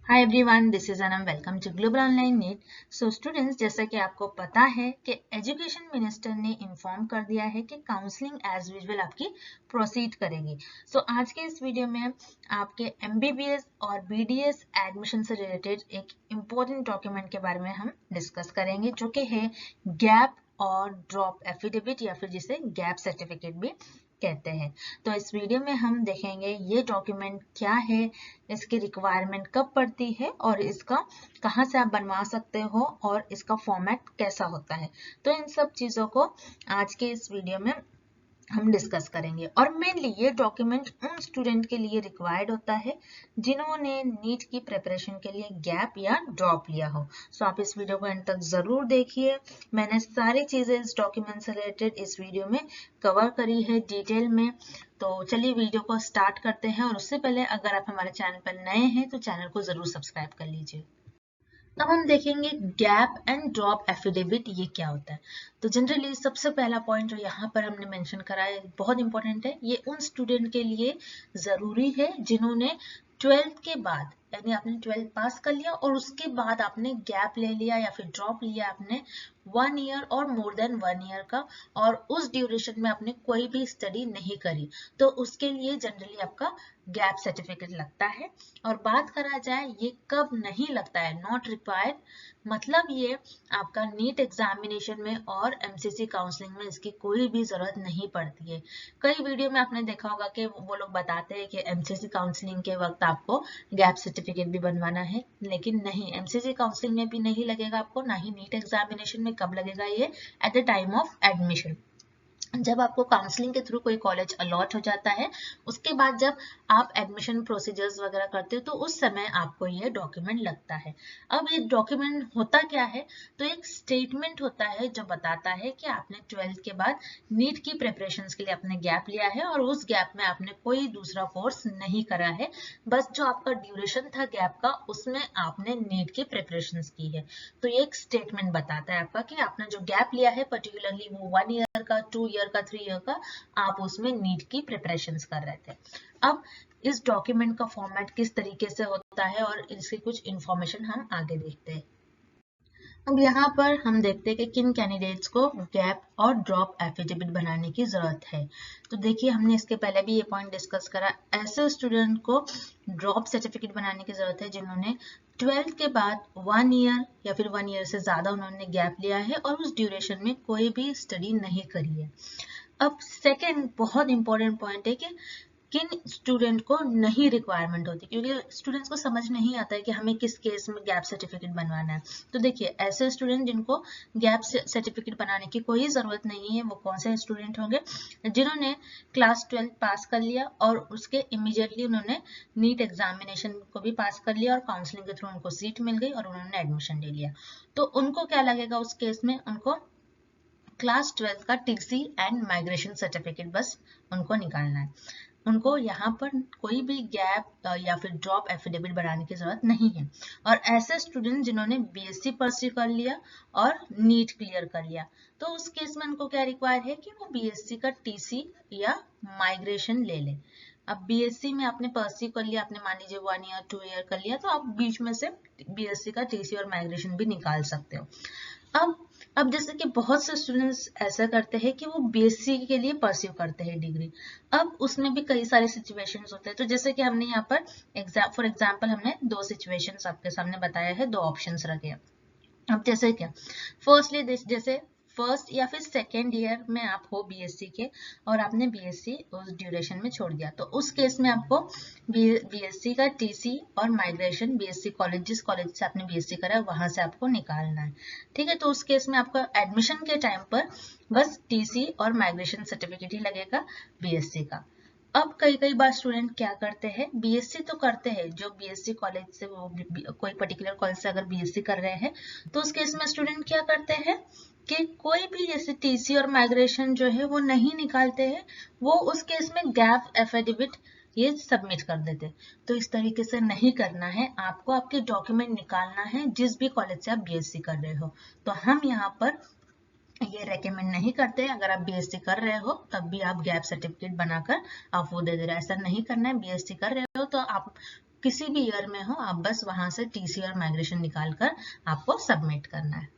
Hi everyone, this is Anam. Welcome to global online NEET. So students, जैसा कि आपको पता है कि एजुकेशन मिनिस्टर ने इन्फॉर्म कर दिया है कि काउंसलिंग एज यूजुअल आपकी प्रोसीड करेगी। सो आज के इस वीडियो में आपके एमबीबीएस और बीडीएस एडमिशन से रिलेटेड एक इम्पोर्टेंट डॉक्यूमेंट के बारे में हम डिस्कस करेंगे, जो कि है गैप और ड्रॉप एफिडेविट, या फिर जिसे गैप सर्टिफिकेट भी कहते हैं। तो इस वीडियो में हम देखेंगे ये डॉक्यूमेंट क्या है, इसकी रिक्वायरमेंट कब पड़ती है और इसका कहाँ से आप बनवा सकते हो और इसका फॉर्मेट कैसा होता है। तो इन सब चीज़ों को आज के इस वीडियो में हम डिस्कस करेंगे। और मेनली ये डॉक्यूमेंट उन स्टूडेंट के लिए रिक्वायर्ड होता है जिन्होंने नीट की प्रिपरेशन के लिए गैप या ड्रॉप लिया हो। सो आप इस वीडियो को एंड तक जरूर देखिए। मैंने सारी चीजें इस डॉक्यूमेंट से रिलेटेड इस वीडियो में कवर करी है डिटेल में। तो चलिए वीडियो को स्टार्ट करते हैं। और उससे पहले अगर आप हमारे चैनल पर नए हैं तो चैनल को जरूर सब्सक्राइब कर लीजिए। अब हम देखेंगे गैप एंड ड्रॉप एफिडेविट ये क्या होता है। तो जनरली सबसे पहला पॉइंट जो यहाँ पर हमने मेंशन करा है बहुत इंपॉर्टेंट है। ये उन स्टूडेंट के लिए जरूरी है जिन्होंने 12th के बाद, यानी आपने 12th पास कर लिया और उसके बाद आपने गैप ले लिया या फिर ड्रॉप लिया आपने 1 ईयर और मोर देन 1 ईयर का, और उस ड्यूरेशन में आपने कोई भी स्टडी नहीं करी, तो उसके लिए जनरली आपका गैप सर्टिफिकेट लगता है। और बात करा जाए ये कब नहीं लगता है, नॉट रिक्वायर्ड, मतलब ये आपका नीट एग्जामिनेशन में और एमसीसी काउंसलिंग में इसकी कोई भी जरूरत नहीं पड़ती है। कई वीडियो में आपने देखा होगा कि वो लोग बताते हैं कि एमसीसी काउंसलिंग के वक्त आपको गैप सर्टिफिकेट भी बनवाना है, लेकिन नहीं, एमसीसी काउंसलिंग में भी नहीं लगेगा आपको, ना ही नीट एग्जामिनेशन में। कब लगेगा ये? At the time of admission, जब आपको काउंसलिंग के थ्रू कोई कॉलेज अलॉट हो जाता है, उसके बाद जब आप एडमिशन प्रोसीजर्स वगैरह करते हो तो उस समय आपको ये डॉक्यूमेंट लगता है। अब ये डॉक्यूमेंट होता क्या है? तो एक स्टेटमेंट होता है जो बताता है कि आपने 12th के बाद नीट की प्रिपरेशंस के लिए आपने गैप लिया है और उस गैप में आपने कोई दूसरा कोर्स नहीं करा है, बस जो आपका ड्यूरेशन था गैप का उसमें आपने नीट की प्रिपरेशंस की है। तो ये एक स्टेटमेंट बताता है आपका कि आपने जो गैप लिया है, पर्टिकुलरली वो 1 ईयर का, 2 ईयर का, 3 ईयर का, आप उसमें नीट की प्रिपरेशंस कर रहे थे। अब इस डॉक्यूमेंट का फॉर्मेट किस तरीके से होता है और इसकी कुछ इंफॉर्मेशन हम आगे देखते हैं। अब यहाँ पर हम देखते हैं कि किन कैंडिडेट्स को गैप और ड्रॉप एफिडेविट बनाने की जरूरत है। तो देखिए, हमने इसके पहले भी ये पॉइंट डिस्कस करा, ऐसे स्टूडेंट को ड्रॉप सर्टिफिकेट बनाने की जरूरत है जिन्होंने 12th के बाद 1 ईयर या फिर 1 ईयर से ज्यादा उन्होंने गैप लिया है और उस ड्यूरेशन में कोई भी स्टडी नहीं करी है। अब सेकेंड बहुत इंपॉर्टेंट पॉइंट है कि किन स्टूडेंट को नहीं रिक्वायरमेंट होती, क्योंकि स्टूडेंट्स को समझ नहीं आता है कि हमें किस केस में गैप सर्टिफिकेट बनवाना है। तो देखिए, ऐसे स्टूडेंट जिनको गैप सर्टिफिकेट बनाने की कोई ज़रूरत नहीं है, वो कौन से स्टूडेंट होंगे? जिन्होंने क्लास 12 पास कर लिया और उसके इमीडिएटली उन्होंने नीट एग्जामिनेशन को भी पास कर लिया और काउंसलिंग के थ्रू उनको सीट मिल गई और उन्होंने एडमिशन ले लिया। तो उनको क्या लगेगा उस केस में? उनको क्लास 12 का टीसी एंड माइग्रेशन सर्टिफिकेट बस उनको निकालना है। उनको यहाँ पर कोई भी गैप या फिर ड्रॉप एफिडेविट बनाने की जरूरत नहीं है। और ऐसे स्टूडेंट जिन्होंने बीएससी परस्यू कर लिया और नीट क्लियर कर लिया, तो उस केस में उनको क्या रिक्वायर है कि वो बीएससी का टीसी या माइग्रेशन ले ले। अब बीएससी में आपने परस्यू कर लिया, आपने मान लीजिए 1 ईयर 2 ईयर कर लिया, तो आप बीच में से बीएससी का टीसी और माइग्रेशन भी निकाल सकते हो। अब जैसे कि बहुत से स्टूडेंट्स ऐसा करते हैं कि वो बीएससी के लिए परस्यू करते हैं डिग्री। अब उसमें भी कई सारे सिचुएशंस होते हैं। तो जैसे कि हमने यहाँ पर फॉर एग्जांपल हमने दो सिचुएशंस आपके सामने बताया है, दो ऑप्शंस रखे हैं। अब जैसे क्या, फर्स्टली जैसे फर्स्ट या फिर सेकेंड ईयर में आप हो बीएससी के और आपने बीएससी उस ड्यूरेशन में छोड़ दिया, तो उस केस में आपको बीएससी का टीसी और माइग्रेशन बीएससी कॉलेज, जिस कॉलेज से आपने बीएससी करा है वहां से आपको निकालना है। ठीक है, तो उस केस में आपका एडमिशन के टाइम पर बस टीसी और माइग्रेशन सर्टिफिकेट ही लगेगा बीएससी का। अब कई बार स्टूडेंट क्या करते हैं, बीएससी तो करते हैं, जो बीएससी कॉलेज से वो कोई पर्टिकुलर कॉलेज से अगर बीएससी कर रहे हैं तो उस केस में स्टूडेंट क्या करते हैं कि कोई भी जैसे टीसी और माइग्रेशन जो है वो नहीं निकालते हैं, वो उस केस में गैप एफिडेविट ये सबमिट कर देते। तो इस तरीके से नहीं करना है, आपको आपके डॉक्यूमेंट निकालना है जिस भी कॉलेज से आप बीएससी कर रहे हो। तो हम यहाँ पर ये रेकमेंड नहीं करते। अगर आप बीएससी कर रहे हो तब भी आप गैप सर्टिफिकेट बनाकर आप वो दे दे रहे, ऐसा नहीं करना है। बीएससी कर रहे हो तो आप किसी भी ईयर में हो, आप बस वहां से टीसी और माइग्रेशन निकाल कर आपको सबमिट करना है।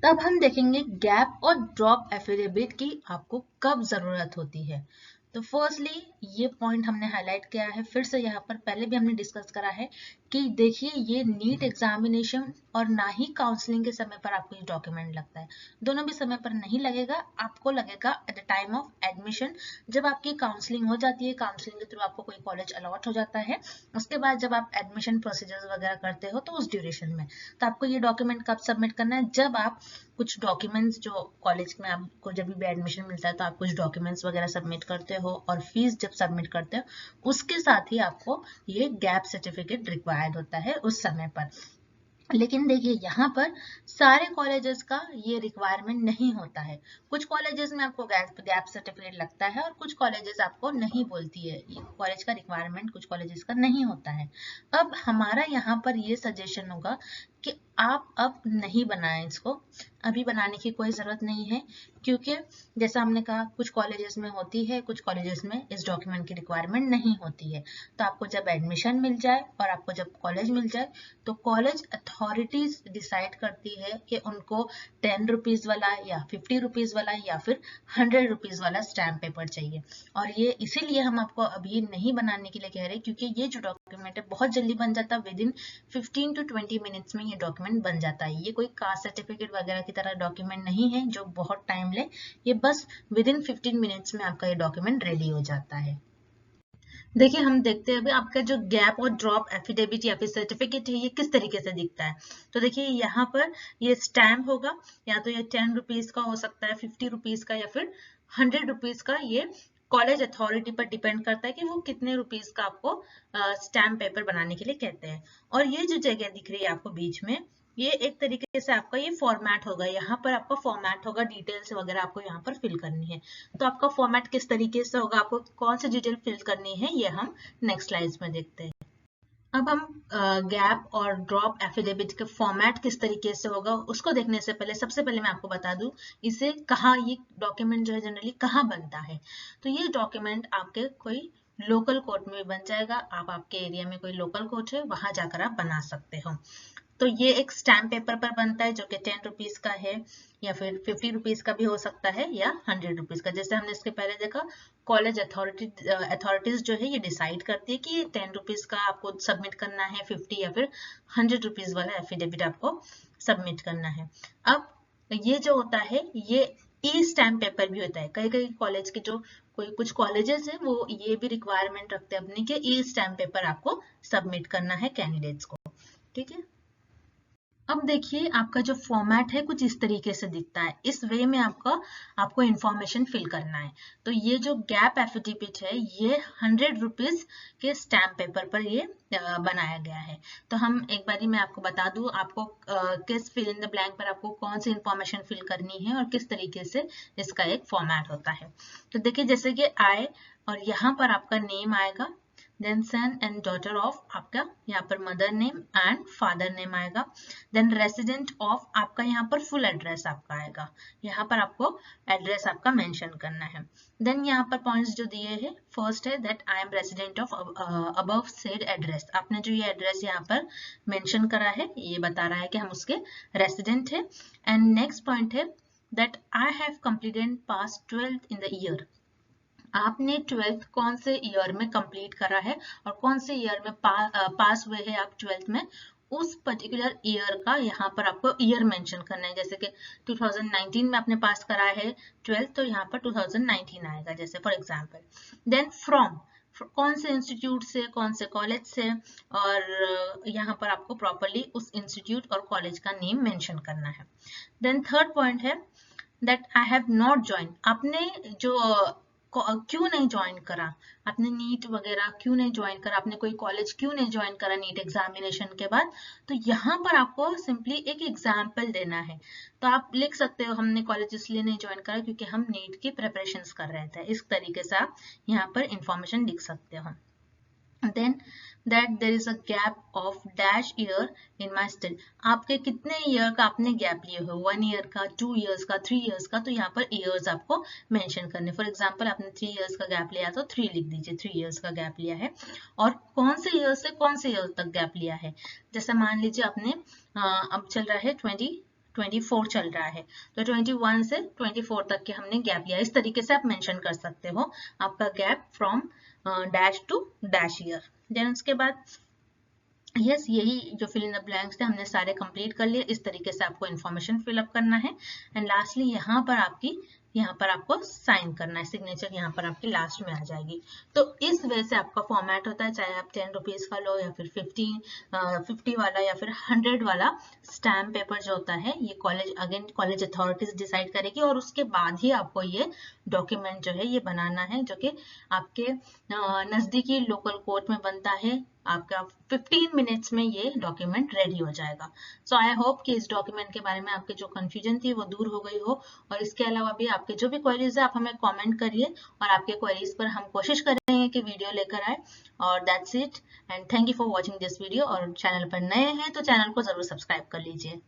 तब हम देखेंगे गैप और ड्रॉप एफिडेविट की आपको कब जरूरत होती है। तो फर्स्टली ये पॉइंट हमने हाईलाइट किया है, फिर से यहाँ पर पहले भी हमने डिस्कस करा है कि देखिए ये नीट एग्जामिनेशन और ना ही काउंसलिंग के समय पर आपको ये डॉक्यूमेंट लगता है, दोनों भी समय पर नहीं लगेगा, आपको लगेगा at the time of admission. जब आपकी काउंसलिंग हो जाती है, काउंसलिंग के थ्रू आपको कोई कॉलेज अलॉट हो जाता है, उसके बाद जब आप एडमिशन प्रोसीजर्स वगैरह करते हो तो उस ड्यूरेशन में, तो आपको ये डॉक्यूमेंट कब सबमिट करना है, जब आप कुछ डॉक्यूमेंट्स जो कॉलेज में आपको जब भी एडमिशन मिलता है तो आप कुछ डॉक्यूमेंट्स वगैरह सबमिट करते हो और फीस जब सबमिट करते हो उसके साथ ही आपको ये गैप सर्टिफिकेट रिक्वायर्ड होता है उस समय पर। लेकिन देखिए यहाँ पर सारे कॉलेजेस का ये रिक्वायरमेंट नहीं होता है, कुछ कॉलेजेस में आपको गैप सर्टिफिकेट लगता है और कुछ कॉलेजेस आपको नहीं बोलती है, कॉलेज का रिक्वायरमेंट कुछ कॉलेजेस का नहीं होता है। अब हमारा यहाँ पर ये सजेशन होगा कि आप अब नहीं बनाएं इसको, अभी बनाने की कोई ज़रूरत नहीं है, क्योंकि जैसा हमने कहा कुछ कॉलेजेस में होती है, कुछ कॉलेजेस में इस डॉक्यूमेंट की रिक्वायरमेंट नहीं होती है। तो आपको जब एडमिशन मिल जाए और आपको जब कॉलेज मिल जाए तो कॉलेज अथॉरिटीज डिसाइड करती है कि उनको 10 रुपीज़ वाला या 50 रुपीज़ वाला या फिर 100 रुपीज़ वाला स्टैम्प पेपर चाहिए। और ये इसीलिए हम आपको अभी नहीं बनाने के लिए कह रहे हैं, क्योंकि ये जो डॉक्यूमेंट है बहुत जल्दी बन जाता है, विद इन 15 to 20 मिनट्स में ये डॉक्यूमेंट बन जाता है। ये कोई कास्ट सर्टिफिकेट वगैरह की तरह डॉक्यूमेंट नहीं है जो बहुत टाइम ले, ये बस विद इन 15 मिनट्स में आपका ये डॉक्यूमेंट रेडी हो जाता है। देखिए हम देखते हैं अभी आपका जो गैप और ड्रॉप एफिडेविट या फिर सर्टिफिकेट है ये किस तरीके से दिखता है। तो देखिए यहाँ पर ये स्टैम्प होगा, या तो ये 10 रुपीज का हो सकता है, 50 रुपीज का, या फिर 100 रुपीज का। ये कॉलेज अथॉरिटी पर डिपेंड करता है कि वो कितने रुपीज का आपको स्टैम्प पेपर बनाने के लिए कहते हैं। और ये जो जगह दिख रही है आपको बीच में, ये एक तरीके से आपका ये फॉर्मेट होगा, यहाँ पर आपका फॉर्मेट होगा, डिटेल्स वगैरह आपको यहाँ पर फिल करनी है। तो आपका फॉर्मेट किस तरीके से होगा, आपको कौन सी डिटेल फिल करनी है, ये हम नेक्स्ट स्लाइड्स में देखते हैं। अब हम गैप और ड्रॉप एफिडेविट के फॉर्मेट किस तरीके से होगा उसको देखने से पहले सबसे पहले मैं आपको बता दूं इसे कहाँ, ये डॉक्यूमेंट जो है जनरली कहाँ बनता है। तो ये डॉक्यूमेंट आपके कोई लोकल कोर्ट में बन जाएगा, आप आपके एरिया में कोई लोकल कोर्ट है वहां जाकर आप बना सकते हो। तो ये एक स्टैम्प पेपर पर बनता है जो कि 10 रुपीज का है, या फिर 50 रुपीज का भी हो सकता है, या 100 रुपीज का। जैसे हमने इसके पहले देखा, कॉलेज अथॉरिटीज जो है ये डिसाइड करती है कि 10 रुपीज का आपको सबमिट करना है, 50 या फिर 100 रुपीज वाला एफिडेविट आपको सबमिट करना है। अब ये जो होता है ये ई स्टैम्प पेपर भी होता है, कई कई कॉलेज के जो कोई कुछ कॉलेजेस है वो ये भी रिक्वायरमेंट रखते हैं अपने के ई स्टैम्प पेपर आपको सबमिट करना है कैंडिडेट्स को। ठीक है, अब देखिए आपका जो फॉर्मेट है कुछ इस तरीके से दिखता है, इस वे में आपको इंफॉर्मेशन फिल करना है। तो ये जो गैप एफिडेविट है ये 100 रुपीज के स्टैम्प पेपर पर ये बनाया गया है। तो हम एक बारी मैं आपको बता दूं आपको किस फिल इन द ब्लैंक पर आपको कौन सी इंफॉर्मेशन फिल करनी है और किस तरीके से इसका एक फॉर्मेट होता है। तो देखिए जैसे कि आए और यहाँ पर आपका नेम आएगा, then son and daughter of, आपका यहाँ पर mother name and father name आएगा, देन रेसिडेंट ऑफ, आपका यहाँ पर फुल एड्रेस आपका आएगा, यहाँ पर आपको एड्रेस आपका मेंशन करना है। देन यहाँ पर पॉइंट्स जो दिए हैं, फर्स्ट है that I am resident of above said address, आपने जो ये एड्रेस यहाँ पर मेंशन करा है ये बता रहा है कि हम उसके रेसिडेंट है। एंड नेक्स्ट पॉइंट है that I have completed pass 12th in the year, आपने 12th कौन से ईयर में कंप्लीट करा है और कौन से ईयर में पास हुए हैं आप 12th में, उस पर्टिकुलर ईयर का यहाँ पर आपको ईयर मेंशन करना है। जैसे कि 2019 में आपने पास करा है 12th, तो यहाँ पर 2019 आएगा जैसे फॉर एग्जांपल। देन फ्रॉम, कौन से इंस्टीट्यूट से, कौन से कॉलेज से, और यहाँ पर आपको प्रॉपरली उस इंस्टीट्यूट और कॉलेज का नेम मेंशन करना है। देन थर्ड पॉइंट है that I have not join, आपने जो क्यों नहीं ज्वाइन करा, आपने नीट वगैरह क्यों नहीं ज्वाइन करा, आपने कोई कॉलेज क्यों नहीं ज्वाइन करा नीट एग्जामिनेशन के बाद। तो यहाँ पर आपको सिंपली एक एग्जाम्पल देना है। तो आप लिख सकते हो हमने कॉलेज इसलिए नहीं ज्वाइन करा क्योंकि हम नीट की प्रिपरेशंस कर रहे थे, इस तरीके से आप यहाँ पर इंफॉर्मेशन लिख सकते हो। Then that there is a gap of dash year in my study. आपके कितने ईयर का आपने गैप लिए हो, 1 ईयर का, 2 ईयर्स का, 3 ईयर्स का, तो यहाँ पर ईयर्स आपको मेंशन करने। फॉर एग्जांपल आपने 3 ईयर्स का गैप लिया तो 3 लिख दीजिए, 3 ईयर्स का गैप लिया है। और कौन से ईयर से कौन से ईयर तक गैप लिया है, जैसे मान लीजिए आपने अब चल रहा है 24 चल रहा है, तो 21 से 24 तक के हमने गैप लिया। इस तरीके से आप मेंशन कर सकते हो आपका gap from dash to dash year. Then उसके बाद यस यही जो फिल इन द ब्लैंक्स थे हमने सारे कंप्लीट कर लिए। इस तरीके से आपको इन्फॉर्मेशन फिलअप करना है। एंड लास्टली यहाँ पर आपको साइन करना है, सिग्नेचर यहाँ पर आपकी लास्ट में आ जाएगी। तो इस वे से आपका फॉर्मेट होता है, चाहे आप 10 रुपीज का लो या फिर 50 वाला या फिर 100 वाला स्टैम्प पेपर जो होता है, ये कॉलेज अथॉरिटीज डिसाइड करेगी। और उसके बाद ही आपको ये डॉक्यूमेंट जो है ये बनाना है, जो कि आपके नजदीकी लोकल कोर्ट में बनता है। आपका 15 मिनट्स में ये डॉक्यूमेंट रेडी हो जाएगा। सो आई होप कि इस डॉक्यूमेंट के बारे में आपके जो कंफ्यूजन थी वो दूर हो गई हो। और इसके अलावा भी आपके जो भी क्वेरीज है आप हमें कमेंट करिए, और आपके क्वेरीज पर हम कोशिश करेंगे कि वीडियो लेकर आए। और that's it, and thank you for watching this video. और चैनल पर नए हैं तो चैनल को जरूर सब्सक्राइब कर लीजिए।